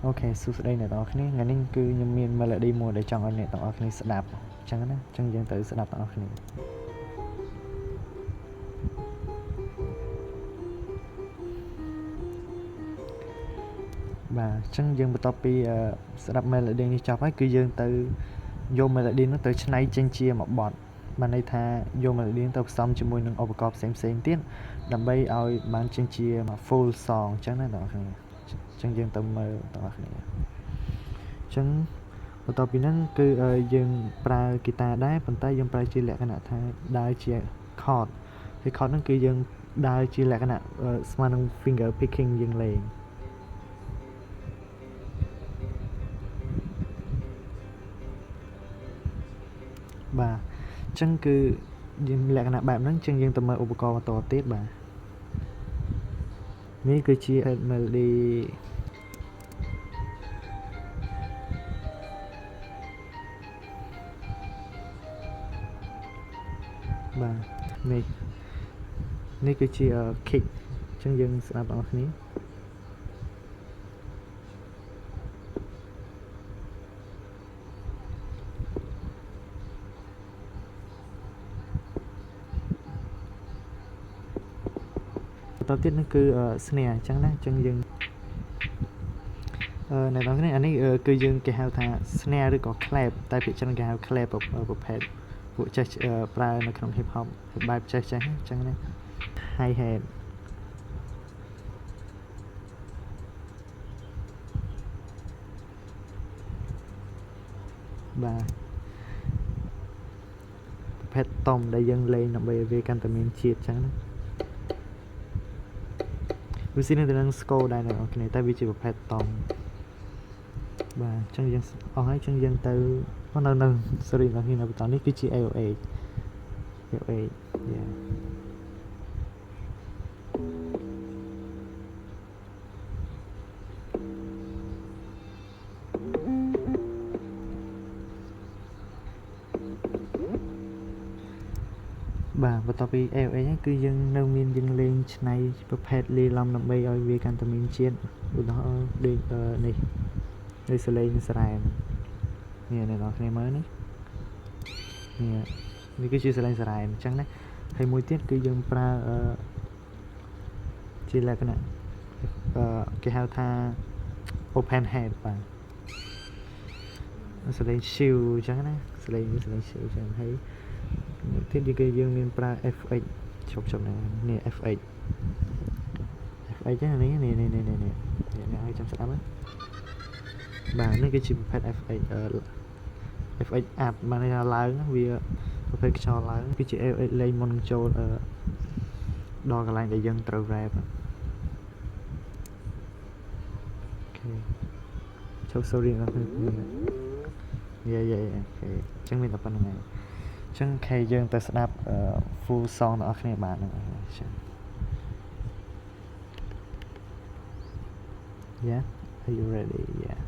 អូខេសួស្តីអ្នកទាំងអស់គ្នាថ្ងៃនេះគឺខ្ញុំមាន melody មួយដែលចង់ឲ្យអ្នកទាំងអស់គ្នាស្ដាប់អញ្ចឹងណាអញ្ចឹងយើងទៅស្ដាប់ទាំងអស់គ្នាបាទអញ្ចឹងយើងបន្ទាប់ពីស្ដាប់ melody នេះចប់ហើយគឺយើងទៅយក melody នោះទៅច្នៃចេញជាមួយបទបានន័យថាយក melody ទៅផ្សំជាមួយនឹងឧបករណ៍ផ្សេងៗទៀតដើម្បីឲ្យបានចេញជា full song អញ្ចឹងណាបងប្អូនអញ្ចឹងយើងទៅមើលបងប្អូនអញ្ចឹងបន្ទាប់ពីហ្នឹងគឺយើងប្រើហ្គីតាដែរប៉ុន្តែយើងប្រើជាលក្ខណៈថាដើរជា chord ហើយ chord ហ្នឹងគឺយើងដើរជាលក្ខណៈស្មើនឹង finger picking យើងលេងបាទអញ្ចឹងគឺយើងលក្ខណៈបែបហ្នឹងអញ្ចឹងយើងទៅមើលឧបករណ៍បន្តទៀតបាទនេះគឺជា melody បាទនេះគឺជា kick អញ្ចឹងយើងស្ដាប់បងប្អូនគ្នាបន្តទៀតនោះគឺ snare អញ្ចឹងណាអញ្ចឹងយើងអ្នកនរគ្នាអានេះគឺយើងគេហៅថា snare ឬក៏ clap តែភាគច្រើនគេហៅ clap ប្រភេទពួកចេះប្រើនៅក្នុង hip hop បែបចេះអញ្ចឹងណា hi hat បាទប្រភេទតុំដែលយើងលេងដើម្បីឲ្យវាកាន់តែមានជាតិអញ្ចឹងណាវាស៊ីនឹងស្គរដែរអ្នកនរគ្នាតែវាជាប្រភេទតុំបាទអញ្ចឹងយើងអស់ហើយអញ្ចឹងយើងទៅនៅ sorry អ្នកនរគ្នានៅបន្តនេះគឺជា AO8 yeahបាទបន្ទាប់ពី AOA ហ្នឹងគឺយើងនៅមានយើងលេងឆ្នៃប្រភេទលាយឡំដើម្បីឲ្យវាកាន់តែមានជាតិឧទាហរណ៍ដូចនេះសលេងស្រែនេះអ្នកនរគ្នាមើលនេះគឺជាសលេងស្រែអញ្ចឹងណាហើយមួយទៀតគឺយើងប្រើជាលក្ខណៈគេហៅថា open head បាទសលេង shield អញ្ចឹងណាសលេង shield អញ្ចឹងហើយទៀតគឺយើងមានប្រើ FX ជប់នេះ FX ហ្នឹងនេះអ្នកឲ្យចាំស្ដាប់ណាបាទនេះគឺជាប្រភេទ FX up បានន័យថាឡើងវាប្រភេទខ្យល់ឡើងគឺជា FX លេងមុននឹងចូលដល់កន្លែងដែលយើងត្រូវ rap អូខេចូល sorry អូខេអូខេអញ្ចឹងមានតែប៉ុណ្្នឹងហើយអញ្ចឹងខេយើងទៅស្ដាប់ full song របស់គ្នាបាទហ្នឹងអញ្ចឹង Yeah are you ready yeah